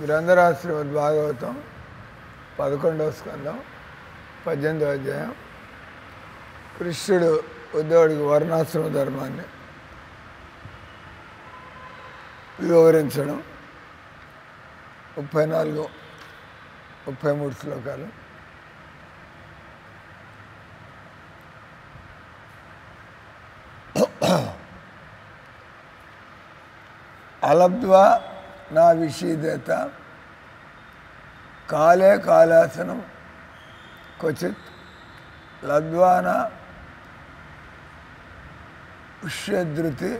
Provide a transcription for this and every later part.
గ్రంథరాజ శ్రీమద్ భాగవతం 11వ స్కందం 18వ అధ్యాయం. కృష్ణుడు ఉద్ధవుడికి వర్ణాశ్రమ ధర్మాన్ని వివరించడం. 34-33 శ్లోకాలు. అలబ్ధ్వా నా విషీదేత కాలే కాలాసనం క్వచిత్ లబ్ధ్వా నా ఉష్యధృతి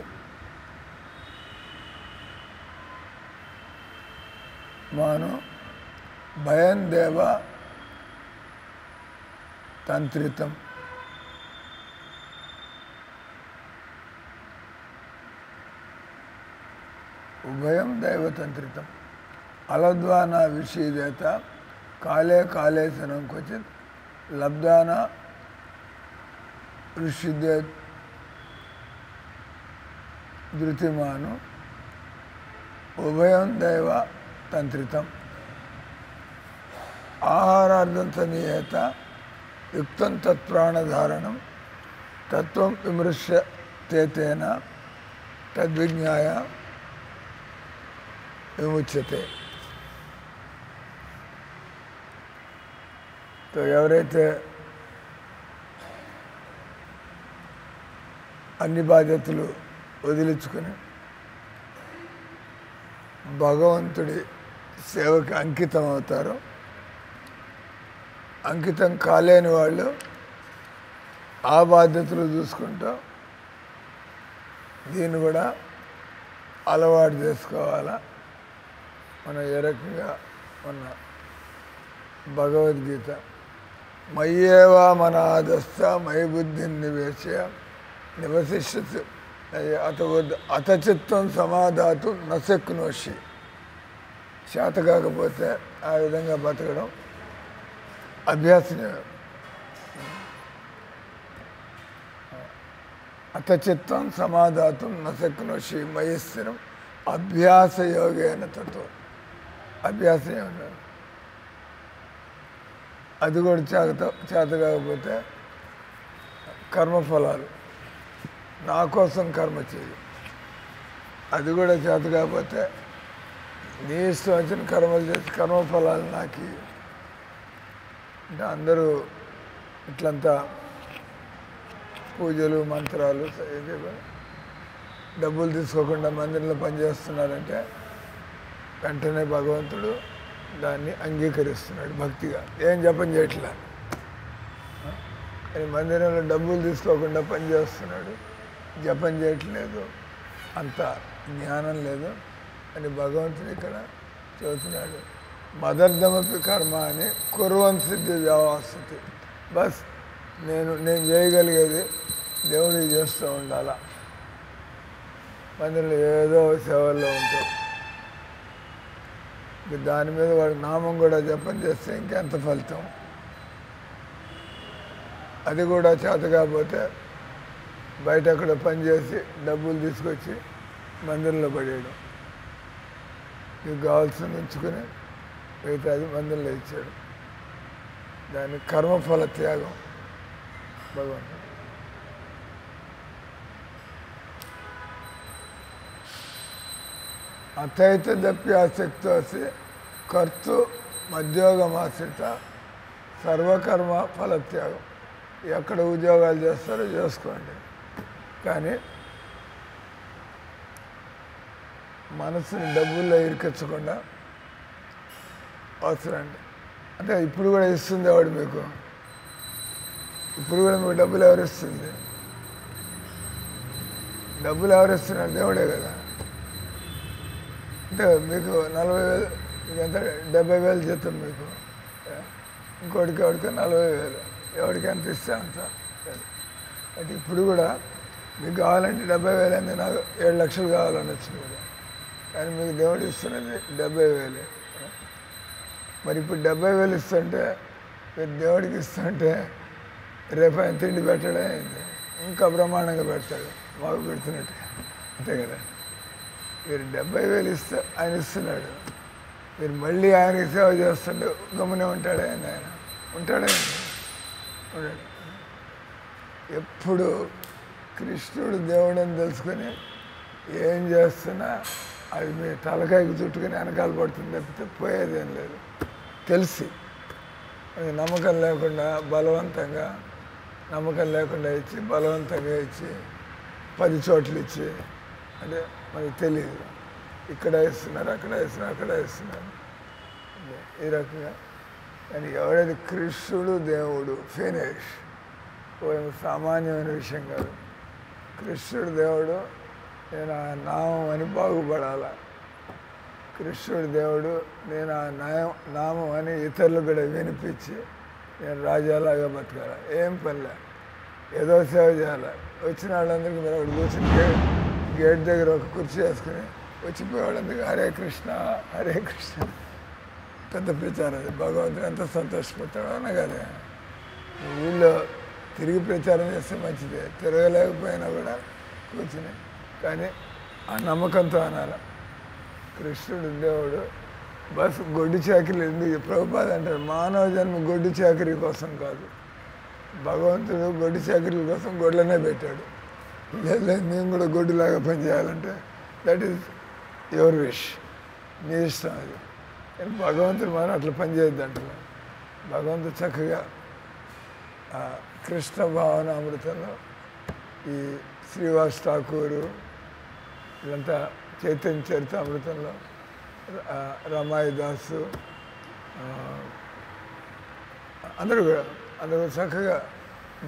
మాను భయం దేవ తంత్రితం. ఉభయం దైవతంత్రితం. అలద్వాన విషీదేత కాలే కాళేశనం క్వచిత్ లబ్ధాన ఋషిదే ధృతిమాను ఉభయం దైవ తంత్రితం. ఆహారార్థం సన్నిహేత యుక్తం తత్ప్రాణధారణం తత్వం విమృశ్య తేన తద్విజ్ఞాయ విముచ్యతే. ఎవరైతే అన్ని బాధ్యతలు వదిలించుకొని భగవంతుడి సేవకి అంకితం అవుతారో, అంకితం కాలేని వాళ్ళు ఆ బాధ్యతలు చూసుకుంటూ దీన్ని కూడా అలవాటు చేసుకోవాలా. మనం ఏ రకంగా మన భగవద్గీత మయ్యేవా మన ఆదస్థ మై బుద్ధిని నివేశ్య నివసిష్యతి అతచిత్తం సమాధాతు నశక్నోషి. చేత కాకపోతే ఆ విధంగా బతకడం అభ్యాసం. అతచిత్తం సమాధాతం నశక్నోషి మయి స్థిరం అభ్యాస యోగేన తత్వం. అభ్యాసం యోగం అది కూడా చేత కాకపోతే కర్మఫలాలు నా కోసం కర్మ చేయి. అది కూడా చేత కాకపోతే నీ ఇష్టం వచ్చిన కర్మలు చేసి కర్మఫలాలు నాకు. అంటే అందరూ ఇట్లంతా పూజలు మంత్రాలు డబ్బులు తీసుకోకుండా మందిరంలో పనిచేస్తున్నారంటే వెంటనే భగవంతుడు దాన్ని అంగీకరిస్తున్నాడు భక్తిగా. ఏం జపం చేయట్లా, కానీ మందిరంలో డబ్బులు తీసుకోకుండా పనిచేస్తున్నాడు, జపం చేయట్లేదు, అంత జ్ఞానం లేదు అని భగవంతుడు ఇక్కడ చెబుతున్నాడు. మదర్థమపి కర్మ అని కుర్వన్ సిద్ధి వ్యవస్థితి. బస్ నేను చేయగలిగేది దేవుడికి చేస్తూ ఉండాలా. మందిరంలో ఏదో సేవల్లో ఉంటాం, దాని మీద వాడి నామం కూడా జపం చేస్తే ఇంకెంత ఫలితం. అది కూడా చేత కాకపోతే బయట అక్కడ పనిచేసి డబ్బులు తీసుకొచ్చి మందిరంలో పడేయడం. నీకు కావాల్సింది ఉంచుకొని మిగతాది మందిరంలో ఇచ్చాడు. దాని కర్మఫల త్యాగం భగవంతుడు. అతైతదప్యాసక్తో కర్తు మధ్యోగమాశ్రిత సర్వకర్మ ఫలత్యాగం. ఎక్కడ ఉద్యోగాలు చేస్తారో చేసుకోండి, కానీ మనసుని డబ్బుల్లో ఇరికించకుండా అవసరండి. అంటే ఇప్పుడు కూడా ఇస్తుంది ఎవడు మీకు? ఇప్పుడు కూడా మీకు డబ్బులు ఎవరిస్తుంది? డబ్బులు ఎవరిస్తున్నారు? దేవుడే కదా. అంటే మీకు 40,000 ఎంత 70,000 జీతం మీకు, ఇంకోటికి ఎవరికి 40,000, ఎవరికి ఎంత ఇస్తే అంత. అంటే ఇప్పుడు కూడా మీకు కావాలంటే 70,000 అయింది, నాకు 7 లక్షలు కావాలనొచ్చు మీరు, కానీ మీకు దేవుడు ఇస్తున్నది 70,000. మరి ఇప్పుడు 70,000 ఇస్తుంటే మీరు దేవుడికి ఇస్తుంటే రేపు ఆయన తిండి పెట్టడం ఇంకా బ్రహ్మాండంగా పెడతాడు, మాకు పెడుతున్నట్టు. అంతే కదా. మీరు 70,000 ఇస్తే ఆయన ఇస్తున్నాడు, మీరు మళ్ళీ ఆయనకి సేవ చేస్తుండే గమనే ఉంటాడే ఆయన ఉంటాడే ఉంటాడు. ఎప్పుడు కృష్ణుడు దేవుడని తెలుసుకొని ఏం చేస్తున్నా అది మీ తలకాయకి చుట్టుకొని వెనకాల పడుతుంది తప్పితే పోయేదేం లేదు. తెలిసి అది నమ్మకం లేకుండా బలవంతంగా నమ్మకం లేకుండా ఇచ్చి బలవంతంగా ఇచ్చి 10 చోట్ల ఇచ్చి అంటే మనకు తెలియదు. ఇక్కడ ఇస్తున్నారు, అక్కడ ఇస్తున్నారు, అక్కడ ఇస్తున్నారు ఈ రకంగా. కానీ ఎవడైతే కృష్ణుడు దేవుడు ఫినిష్ సామాన్యమైన విషయం కాదు. కృష్ణుడు దేవుడు నేను ఆ నామం అని బాగుపడాల. కృష్ణుడు దేవుడు నేను ఆ నామం అని ఇతరులు కూడా వినిపించి నేను రాజాలాగా బతకాల. ఏం పనిలే, ఏదో సేవ చేయాలి. వచ్చిన వాళ్ళందరికీ మీరు అక్కడ కూర్చుని గేట్ దగ్గర ఒక కుర్చీ వేసుకుని వచ్చిపోయే వాళ్ళందరికీ హరే కృష్ణ హరే కృష్ణ పెద్ద ప్రచారం. అది భగవంతుడు ఎంత సంతోషపడతాడో అన్న కదా. ఊళ్ళో తిరిగి ప్రచారం చేస్తే మంచిదే, తిరగలేకపోయినా కూడా కూర్చుని కానీ ఆ నమ్మకంతో అనాల కృష్ణుడు దేవుడు. బస్ గొడ్డు చాకరీ ఎందుకు ప్రభుపాద అంటారు, మానవ జన్మ గొడ్డు చాకరీ కోసం కాదు, భగవంతుడు గొడ్డు చాకరీల కోసం గొడ్లనే పెట్టాడు. లేదు మేము కూడా గొడ్డులాగా పనిచేయాలంటే దట్ ఈస్ యువర్ విష్, మీ ఇష్టం అది. కానీ భగవంతుడు మనం అట్లా పనిచేయద్దు అంటున్నాడు. భగవంతుడు చక్కగా కృష్ణ భావన అమృతంలో ఈ శ్రీవాస్ ఠాకూరు వీళ్ళంతా చైతన్య చరిత అమృతంలో రమాయి దాసు అందరూ చక్కగా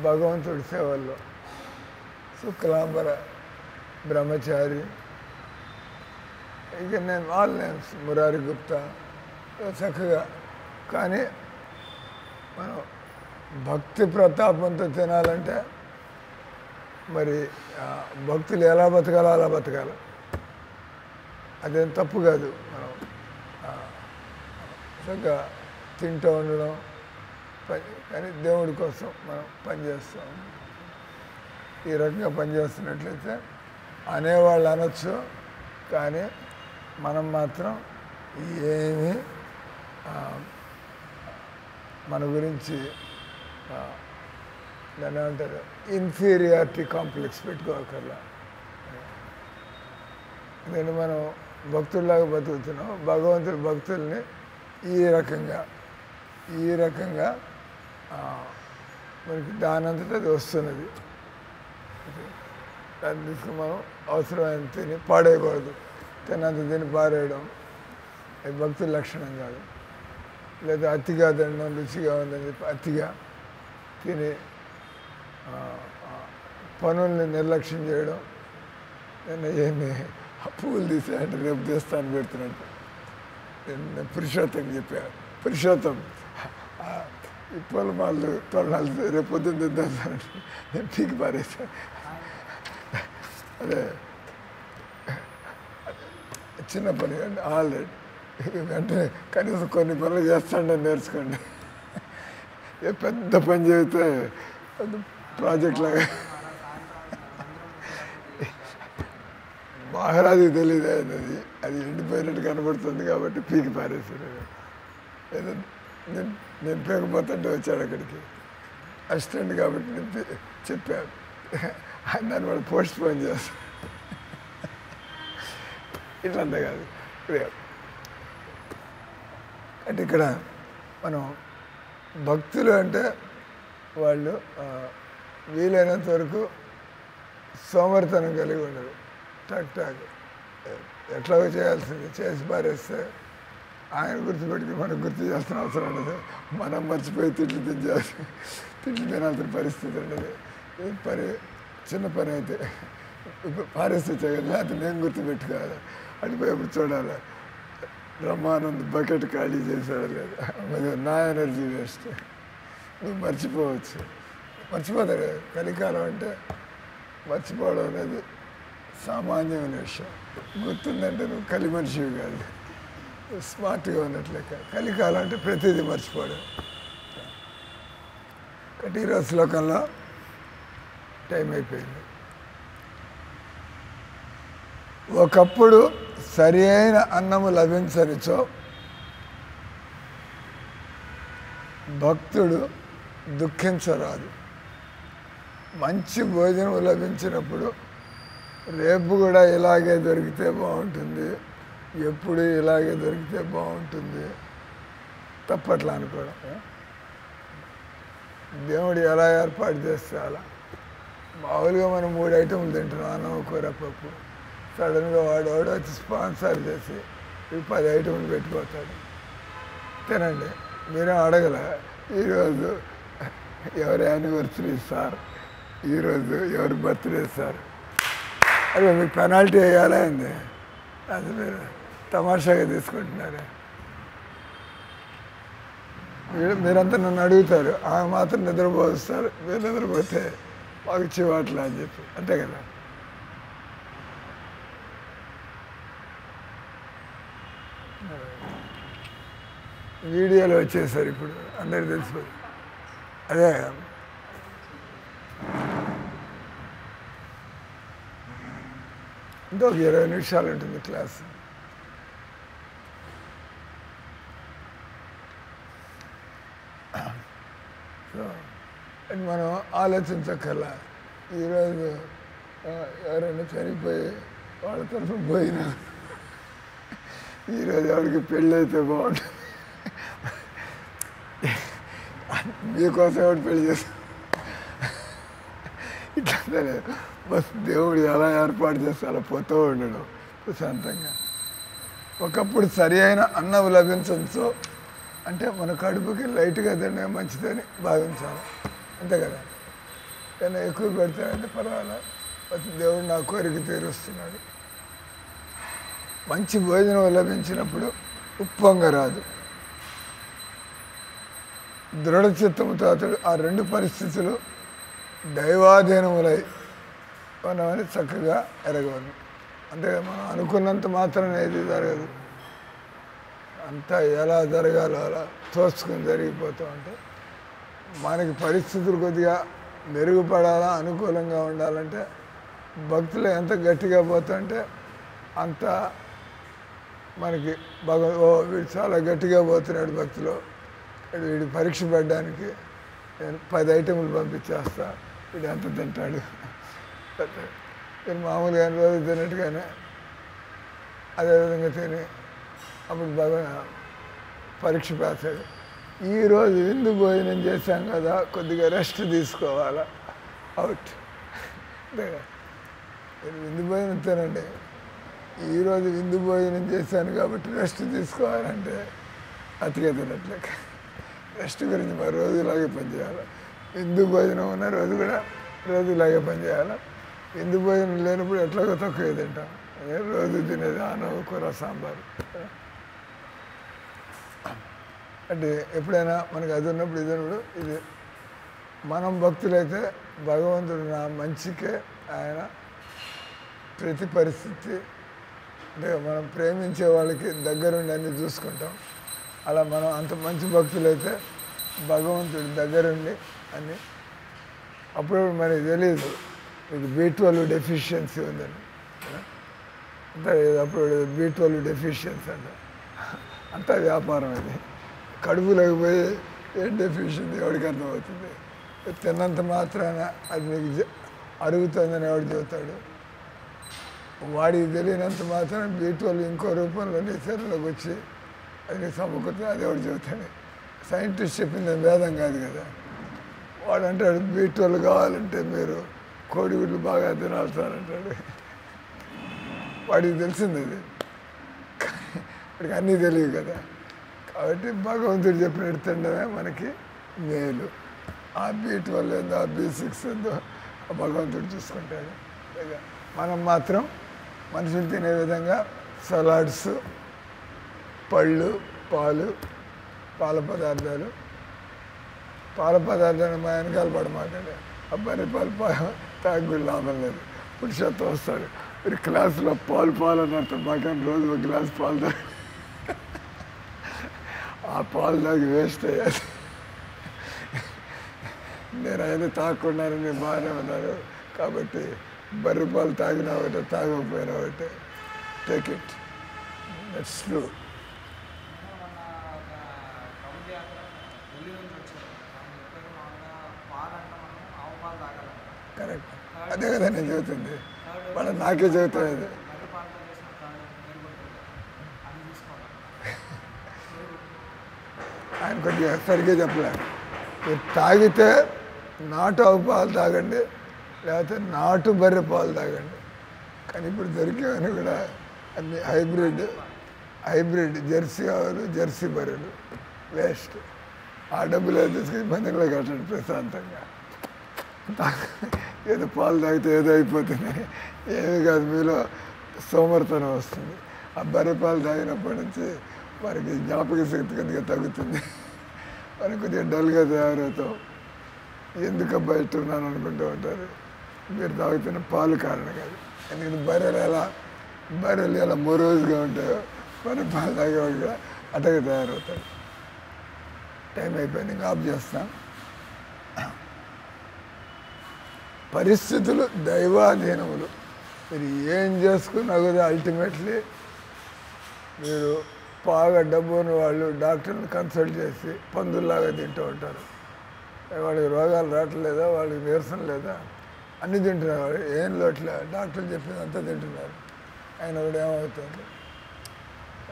భగవంతుడి సేవల్లో శుక్లాంబర బ్రహ్మచారి ఇక నేను ఆల్ నేమ్స్ మురారి గుప్తా చక్కగా. కానీ మనం భక్తి ప్రతాపంతో తినాలంటే మరి భక్తులు ఎలా బతకాలో అలా బతకాలి. అదేం తప్పు కాదు. మనం చక్కగా తింటూ ఉండడం కానీ దేవుడి కోసం మనం పనిచేస్తాం. ఈ రకంగా పనిచేస్తున్నట్లయితే అనేవాళ్ళు అనొచ్చు, కానీ మనం మాత్రం ఏమీ మన గురించి దాన్ని ఏమంటారు ఇన్ఫీరియారిటీ కాంప్లెక్స్ పెట్టుకోకర్లా. ఎందుకంటే మనం భక్తుల్లాగా బతుకుతున్నాం. భగవంతుడి భక్తుల్ని ఈ రకంగా మనకి దానంతటా అది వస్తున్నది. దాన్ని తీసుకుని మనం అవసరమైన తిని పాడేయకూడదు. తిన్నంత తిని పారేయడం అది భక్తుల లక్షణం కాదు. లేదా అతిగా తినడం, రుచిగా ఉందని చెప్పి అతిగా తిని పనుల్ని నిర్లక్ష్యం చేయడం. నేను ఏమి పువ్వులు తీసాయంటే రేపు తీస్తాను పెడుతున్నట్టు నేను పురుషోత్తం చెప్పాను. పురుషోత్తం ఈ పొలమాలు తొలనాలు రేపు పొద్దున్న తిద్దాను నేను పీకి పారేసాను. అదే చిన్న పని కానీ ఆల్రెడీ వెంటనే కనీసం కొన్ని పనులు చేస్తాడని నేర్చుకోండి. ఏ పెద్ద పని చేస్తే ప్రాజెక్ట్ లాగా మహారాజుకి తెలియదు అనేది, అది ఎండిపోయినట్టు కనబడుతుంది కాబట్టి పీకి పారేసాడు. ఏదో నేను పీకపోతుంటే వచ్చాడు అక్కడికి అసిస్టెంట్ కాబట్టి నేను చెప్పాను. దాన్ని వాళ్ళు పోస్ట్ పోన్ చేస్తాను. ఇట్లంతా కాదు. అంటే ఇక్కడ మనం భక్తులు అంటే వాళ్ళు వీలైనంత వరకు సోమరితనం కలిగి ఉండరు. టాక్ ఎట్లాగో చేయాల్సింది చేసి పారేస్తే ఆయన గుర్తుపెట్టుకుని మనకు గుర్తు చేస్తున్న అవసరం ఉండదు. మనం మర్చిపోయి తిట్లు తినాల్సిన పరిస్థితి ఉండదు. పని చిన్న పని అయితే ఇప్పుడు పారేస్తే చేయగలరు, లేకపోతే నేను గుర్తుపెట్టుకోవాలి. అడిపోయేప్పుడు చూడాలి బ్రహ్మానంద్ బకెట్ ఖాళీ చేశాడు లేదా, నా ఎనర్జీ వేస్ట్. నువ్వు మర్చిపోతాడు. కలికాలం అంటే మర్చిపోవడం అనేది సామాన్యమైన విషయం. గుర్తుందంటే నువ్వు కలి మనిషివి కాదు, స్మార్ట్గా ఉన్నట్లెక్క. కలికాలం అంటే ప్రతిదీ మర్చిపోవడం. కాబట్టి ఈరోజు శ్లోకంలో టైం అయిపోయింది. ఒకప్పుడు సరి అయిన అన్నము లభించనిచో భక్తుడు దుఃఖించరాదు. మంచి భోజనం లభించినప్పుడు రేపు కూడా ఇలాగే దొరికితే బాగుంటుంది, ఎప్పుడు ఇలాగే దొరికితే బాగుంటుంది, తప్పట్లా అనుకోవడం. దేవుడు ఎలా ఏర్పాటు చేస్తే అలా. మామూలుగా మనం 3 ఐటెంలు తింటున్నాం, అన్నం కూర పప్పు. సడన్గా వాడు వచ్చి స్పాన్సర్ చేసి ఇవి 10 ఐటెంలు పెట్టిపోతాడు. తినండి. మీరేం అడగల, ఈరోజు ఎవరి యానివర్సరీ సార్, ఈరోజు ఎవరి బర్త్డే సార్, అదే మీకు పెనాల్టీ వేయాలా అండి? అది మీరు తమాషాగా తీసుకుంటున్నారే. మీరంతా నన్ను అడుగుతారు, ఆమె మాత్రం నిద్రపోస్తారు, మీరు నిద్రపోతే మాకు చివాట్లా అని చెప్పి, అంతే కదా. వీడియోలు వచ్చేసారు ఇప్పుడు, అందరికి తెలిసిపోయింది. అదే ఇంకొక 20 నిమిషాలు ఉంటుంది క్లాస్. సో అది మనం ఆలోచించక్కర్లా. ఈరోజు ఎవరైనా చనిపోయి వాళ్ళ తరఫున పోయినా, ఈరోజు ఎవరికి పెళ్ళి అయితే బాగుంటుంది, మీకోసం ఎవరు పెళ్లి చేస్తారు, ఇట్లా బస్ దేవుడు ఎలా ఏర్పాటు చేస్తే అలా పోతూ ఉండడం ప్రశాంతంగా. ఒకప్పుడు సరి అయిన అన్నం లభించవచ్చు అంటే మన కడుపుకి లైట్గా తినడం మంచిదని భావించాలి, అంతే కదా. కానీ ఎక్కువ పెడతాడంటే పర్వాలేదు, దేవుడు నా కోరిక తీరుస్తున్నాడు. మంచి భోజనం లభించినప్పుడు ఉప్పొంగరాదు, దృఢచిత్తముతో అతడు ఆ 2 పరిస్థితులు దైవాధీనములై మనమని చక్కగా ఎరగవద్దు. అంతే మనం అనుకున్నంత మాత్రం ఏది జరగదు, అంతా ఎలా జరగాలో అలా తోసుకుని జరిగిపోతూ ఉంటే మనకి పరిస్థితులు కొద్దిగా మెరుగుపడాలా, అనుకూలంగా ఉండాలంటే భక్తులు ఎంత గట్టిగా పోతుంటే అంత మనకి వీడు చాలా గట్టిగా పోతున్నాడు భక్తులు, వీడు పరీక్ష పెట్టడానికి నేను 10 ఐటెంలు పంపించేస్తా, వీడు ఎంత తింటాడు. నేను మామూలుగా రోజు తిన్నట్టుగానే అదేవిధంగా తిని అప్పుడు బాగా పరీక్ష పేస్తాడు. ఈరోజు విందు భోజనం చేశాం కదా, కొద్దిగా రెస్ట్ తీసుకోవాలా, అవుట్. నేను విందు భోజనం తినండి, ఈరోజు విందు భోజనం చేశాను కాబట్టి రెస్ట్ తీసుకోవాలంటే అతిగా తినట్లేక. రెస్ట్ గురించి మరి రోజు ఇలాగే పనిచేయాలి. విందు భోజనం ఉన్న రోజు కూడా రోజు ఇలాగే పనిచేయాలి. విందు భోజనం లేనప్పుడు ఎట్లాగో తక్కువ తింటాం, అదే రోజు తినేది అన్నం కూర సాంబారు. అంటే ఎప్పుడైనా మనకి అది ఉన్నప్పుడు ఇది ఉన్నప్పుడు ఇది మనం భక్తులైతే భగవంతుడు నా మంచికే ఆయన ప్రతి పరిస్థితి, అంటే మనం ప్రేమించే వాళ్ళకి దగ్గరుండి అన్నీ చూసుకుంటాం. అలా మనం అంత మంచి భక్తులైతే భగవంతుడి దగ్గరుండి అన్నీ. అప్పుడు మనకి తెలియదు మీకు B12 డెఫిషియన్సీ ఉందని, అంతా అప్పుడు B12 డెఫిషియన్సీ అంట, అంతా వ్యాపారం. అది కడుపులోకి పోయి ఏం డెఫిషియన్సీ ఎవరికి అర్థమవుతుంది? తిన్నంత మాత్రాన అది మీకు అరుగుతుందని ఎవడు చెబుతాడు? వాడికి తెలియనంత మాత్రం B12 ఇంకో రూపంలో నీ శరీరంలోకి వచ్చి అది సమకూర్చుని అది ఎవడు చెబుతాడు? సైంటిస్ట్ చెప్పింది వేదం కాదు కదా. వాడు అంటాడు B12 కావాలంటే మీరు కోడిగుడ్లు బాగా తినాలి సార్ అంటాడు. వాడికి తెలిసింది అది, వాడికి అన్నీ తెలియదు కదా. కాబట్టి భగవంతుడు చెప్పినట్టు తినడమే మనకి మేలు. ఆ B12 ఏందో ఆ B6 ఏందో భగవంతుడు చూసుకుంటాడు. మనం మాత్రం మనుషులు తినే విధంగా సలాడ్స్, పళ్ళు, పాల పదార్థాలు మా వెనకాల పడమాకండి. అబ్బాయి పాలు తాగుడు లాభం లేదు, పురుషత్వం వస్తాడు. మీరు క్లాసులో పాలు అని అర్థం మాకని రోజు ఒక గ్లాస్ పాలు తాగి ఆ పాలు తాగి వేస్ట్ అయ్యాలి. నేను అయినా తాగకుండానే బాగానే ఉన్నారు కాబట్టి బర్రె పాలు తాగినా ఒకటే తాగకపోయినా ఒకటే, take it, that's true. Correct. అదే కదా నేను చెబుతుంది, మళ్ళీ నాకే చెబుతుంది. ఆయన కొద్దిగా సరిగ్గా చెప్పలేదు. మీరు తాగితే నాటు ఆవు పాలు తాగండి, లేకపోతే నాటు బర్రె పాలు తాగండి. కానీ ఇప్పుడు దొరికేవని కూడా అన్ని హైబ్రిడ్ జెర్సీ ఆవులు, జెర్సీ బర్రెలు వేస్ట్. ఆ డబ్బులు తీసుకుని మందిలో కట్టండి ప్రశాంతంగా. ఏదో పాలు తాగితే ఏదో అయిపోతుంది, ఏమీ కాదు, మీలో సోమర్తనం వస్తుంది. ఆ బర్రె పాలు తాగినప్పటి నుంచి వారికి జ్ఞాపక శక్తి కొద్దిగా తగ్గుతుంది, వారికి కొద్దిగా డల్గా తయారవుతాం. ఎందుకబ్బా ఇస్తున్నాను అనుకుంటూ ఉంటారు. మీరు తాగుతున్న పాలు కారణం కాదు. ఎందుకంటే బర్రెలు ఎలా మొరోజుగా ఉంటాయో బర్రె పాలు తాగేవాడు కూడా అట్టగా తయారవుతాడు. టైం అయిపోయింది, ఇంకా ఆఫ్ చేస్తాం. పరిస్థితులు దైవాధీనములు. మీరు ఏం చేసుకున్నా కూడా అల్టిమేట్లీ మీరు బాగా డబ్బు ఉన్న వాళ్ళు డాక్టర్ని కన్సల్ట్ చేసి పందుల్లాగా తింటూ ఉంటారు. వాళ్ళకి రోగాలు రావట్లేదా, వాళ్ళకి నీరసం లేదా, అన్నీ తింటున్నారు. వాళ్ళు ఏం లోట్లే, డాక్టర్లు చెప్పిందంతా తింటున్నారు. ఆయన కూడా ఏమవుతుంది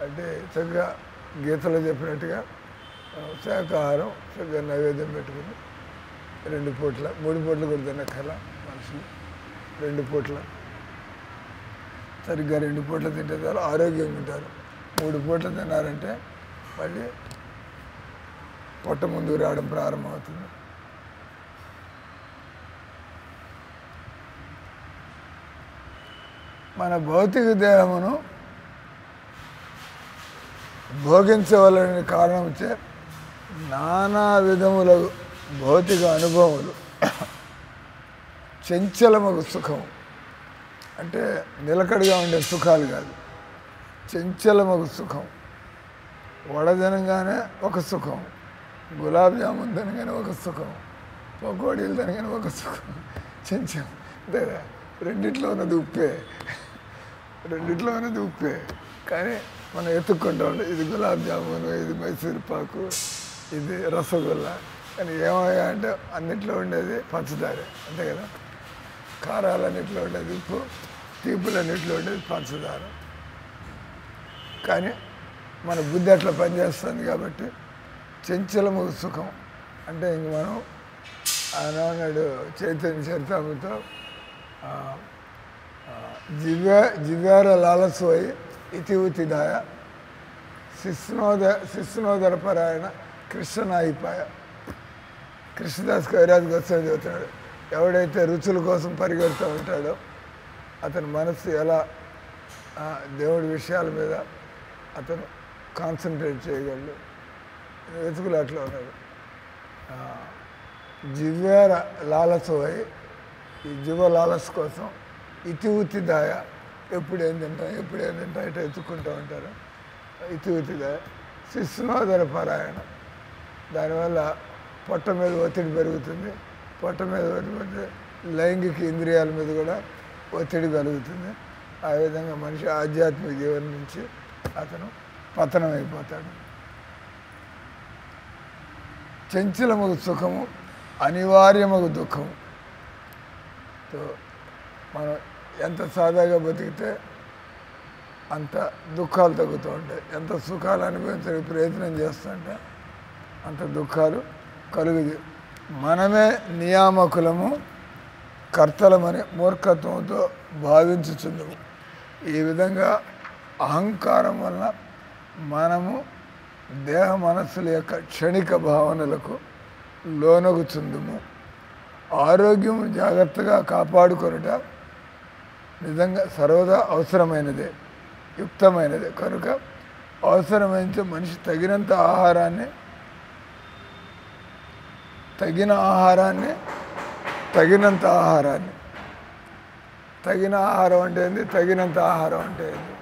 అంటే చక్కగా గీతలో చెప్పినట్టుగా శాకాహారం చక్కగా నైవేద్యం పెట్టుకుని 2 పూట్ల 3 పూట్లు కూడా తినక్కర్లా మనుషులు. 2 పూట్ల సరిగ్గా 2 పూట్ల తింటే చాలా ఆరోగ్యంగా ఉంటారు. 3 పూట్ల తిన్నారంటే మళ్ళీ పొట్ట ముందుకు రావడం ప్రారంభమవుతుంది. మన భౌతిక దేహమును భోగించవలనే కారణం వచ్చే నానా విధముల భౌతిక అనుభవములు, చంచలమగు సుఖం అంటే నిలకడగా ఉండే సుఖాలు కాదు, చంచలమగు సుఖం. వడదనగానే ఒక సుఖం, గులాబ్ జామున్ తినగానే ఒక సుఖం, పకోడీలు తినగానే ఒక సుఖం, చంచలం. అంతే రెండిట్లో ఉన్నది ఉప్పే, కానీ మనం ఎత్తుక్కుంటూ ఉంటాం. ఇది గులాబ్ జామున్, ఇది మైసూర్ పాకు, ఇది రసగుల్లా. కానీ ఏమయ్యా అంటే అన్నిట్లో ఉండేది పంచదారే, అంతే కదా. కారాలన్నింటిలో ఉండేది ఉప్పు, తీపులన్నింటిలో ఉండేది పంచదార. కానీ మన బుద్ధి అట్లా పనిచేస్తుంది కాబట్టి చంచలము సుఖం అంటే ఇంక మనం ఆనాడు చైతన్య చరితామృతో జివ్యార లాలసోయి ఇతివుతిదాయ శిస్సునోదర పరాయణ కృష్ణనాయిపాయ. కృష్ణదాస్ కవిరాజ్ గోస్వామి చెబుతున్నాడు, ఎవడైతే రుచుల కోసం పరిగెడుతూ ఉంటాడో అతని మనస్సు ఎలా దేవుడి విషయాల మీద అతను కాన్సన్ట్రేట్ చేయగలడు. వెతుకులు అట్లా ఉన్నాడు. జివ్యార లాలసోయి, ఈ జివ లాలస్ కోసం ఇతివుతిదాయ, ఎప్పుడు ఏం తింటా ఇట్లా ఎత్తుక్కుంటూ ఉంటారు. ఇతివుతిదాయ శిస్సునోదర పరాయణ, దానివల్ల పొట్ట మీద ఒత్తిడి పెరుగుతుంది. పొట్ట మీద ఒత్తిడి లైంగిక ఇంద్రియాల మీద కూడా ఒత్తిడి కలుగుతుంది. ఆ విధంగా మనిషి ఆధ్యాత్మిక జీవనం నుంచి అతను పతనం అయిపోతాడు. చంచలమగు సుఖము, అనివార్యమగు దుఃఖము. మనం ఎంత సాదాగా బతికితే అంత దుఃఖాలు తగ్గుతూ ఉంటాయి. ఎంత సుఖాలు అనుభవించడానికి ప్రయత్నం చేస్తుంటే అంత దుఃఖాలు కలుగుది. మనమే నియామకులము కర్తలమని మూర్ఖత్వంతో భావించుచుందుము. ఈ విధంగా అహంకారం వలన మనము దేహ మనస్సుల యొక్క క్షణిక భావనలకు లోనగుచుందుము. ఆరోగ్యం జాగ్రత్తగా కాపాడుకొనుట నిజంగా సర్వదా అవసరమైనదే, యుక్తమైనదే. కనుక అవసరమైన మనిషి తగిన ఆహారాన్ని తగిన ఆహారం అంటే ఏంది, తగినంత ఆహారం అంటే ఏంది?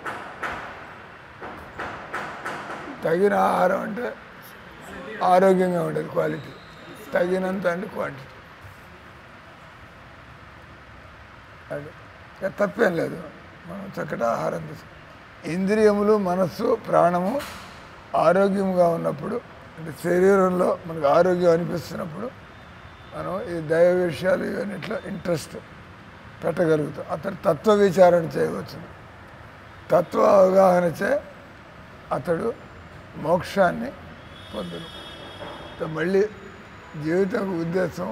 తగిన ఆహారం అంటే ఆరోగ్యంగా ఉండేది, క్వాలిటీ. తగినంత అంటే క్వాంటిటీ. అది తప్పేం లేదు, మనం చక్కటి ఆహారం తీసుకు. ఇంద్రియములు, మనస్సు, ప్రాణము ఆరోగ్యంగా ఉన్నప్పుడు, అంటే శరీరంలో మనకు ఆరోగ్యం అనిపిస్తున్నప్పుడు మనం ఈ దైవ విషయాలు ఇవన్నిట్లో ఇంట్రెస్ట్ పెట్టగలుగుతాం. అతడు తత్వ విచారణ చేయవచ్చు. తత్వ అవగాహనచే అతడు మోక్షాన్ని పొందును. మళ్ళీ జీవితం ఉద్దేశం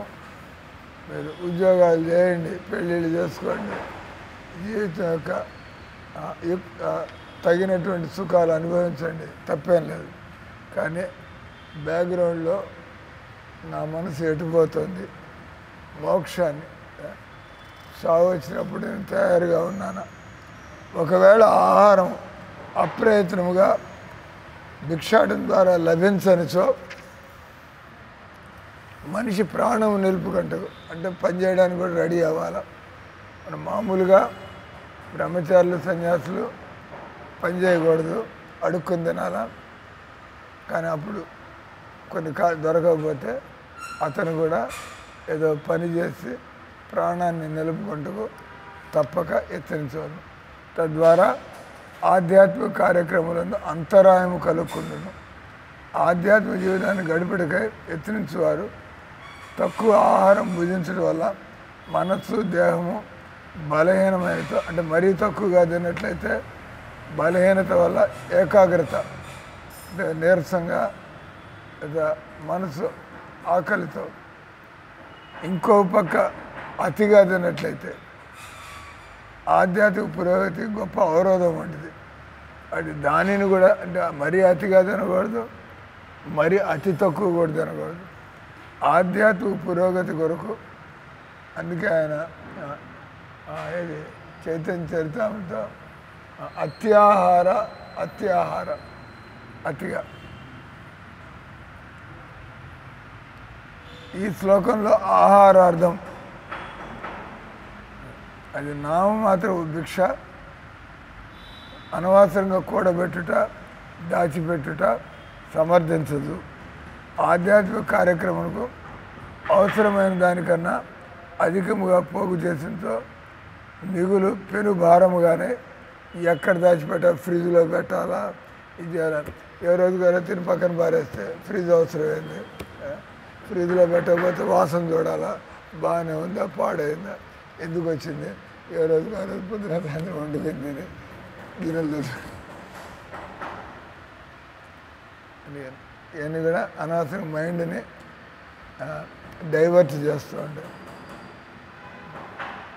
మీరు ఉద్యోగాలు చేయండి, పెళ్ళిళ్ళు చేసుకోండి, జీవితం యొక్క తగినటువంటి సుఖాలు అనుభవించండి, తప్పేం లేదు. కానీ బ్యాక్గ్రౌండ్లో నా మనసు ఎటుపోతుంది, మోక్షాన్ని సాగు వచ్చినప్పుడు నేను తయారుగా ఉన్నాను. ఒకవేళ ఆహారం అప్రయత్నముగా భిక్షాటం ద్వారా లభించనిచో మనిషి ప్రాణం నిలుపుకుంటకు అంటే పనిచేయడానికి కూడా రెడీ అవ్వాలి. మనం మామూలుగా బ్రహ్మచారులు సన్యాసులు పని చేయకూడదు, అడుక్కుని తినాలా. కానీ అప్పుడు కొన్ని దొరకకపోతే అతను కూడా ఏదో పని చేసి ప్రాణాన్ని నిలుపుకుంటూ తప్పక యత్నించవలను. తద్వారా ఆధ్యాత్మిక కార్యక్రమాలను అంతరాయము కలుగుకుండును. ఆధ్యాత్మిక జీవితాన్ని గడిపిడకై యత్నించేవారు తక్కువ ఆహారం భుజించడం వల్ల మనస్సు దేహము బలహీనమైనతో అంటే మరీ తక్కువగా తిన్నట్లయితే బలహీనత వల్ల ఏకాగ్రత అంటే నీరసంగా లేదా మనసు ఆకలితో, ఇంకో పక్క అతిగా తిన్నట్లయితే ఆధ్యాత్మిక పురోగతి గొప్ప అవరోధం వంటిది. అది దానిని కూడా అంటే మరీ అతిగా తినకూడదు, మరీ అతి తక్కువ కూడా తినకూడదు. ఆధ్యాత్మిక పురోగతి కొరకు అందుకే ఆయన ఇది చైతన్య చరితామృతో అత్యాహార అతిగా. ఈ శ్లోకంలో ఆహారార్థం అది నామమాత్ర భిక్ష, అనవసరంగా కూడబెట్టుట దాచిపెట్టుట సమర్థించదు. ఆధ్యాత్మిక కార్యక్రమంకు అవసరమైన దానికన్నా అధికముగా పోగు చేసినతో మిగులు పెను భారముగానే ఎక్కడ దాచిపెట్టాలి, ఫ్రిడ్జ్లో పెట్టాలా, ఇది చేయాలి. ఏ రోజుకైనా తిని పక్కన పారేస్తే ఫ్రిడ్జ్ అవసరమైంది. ఫ్రిడ్జ్లో పెట్టకపోతే వాసన చూడాలా, బాగానే ఉందా పాడైందా, ఎందుకు వచ్చింది, ఏ రోజుకి ఆ రోజు పొద్దున సాయంత్రం వండుకుంది గిన్నెలు ఇవన్నీ కూడా అనవసరం మైండ్ని డైవర్ట్ చేస్తూ ఉంటాయి.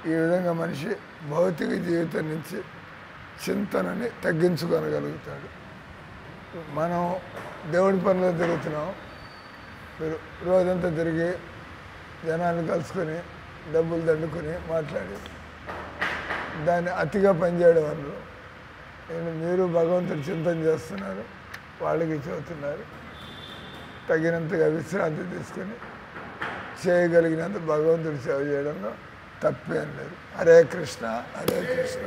ఈ విధంగా మనిషి భౌతిక జీవితం నుంచి చింతనని తగ్గించుకోగలుగుతాడు. మనం దేవుడి పనిలో తిరుగుతున్నాం, మీరు రోజంతా తిరిగి జనాన్ని కలుసుకొని డబ్బులు దండుకొని మాట్లాడి దాన్ని అతిగా పనిచేయడం వల్ల మీరు భగవంతుడు చింతన చేస్తున్నారు, వాళ్ళకి చెబుతున్నారు. తగినంతగా విశ్రాంతి తీసుకొని చేయగలిగినంత భగవంతుడి సేవ చేయడంలో తప్పేం లేదు. హరే కృష్ణ హరే కృష్ణ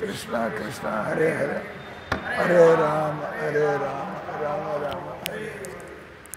కృష్ణ కృష్ణ హరే హరే, హరే రామ హరే రామ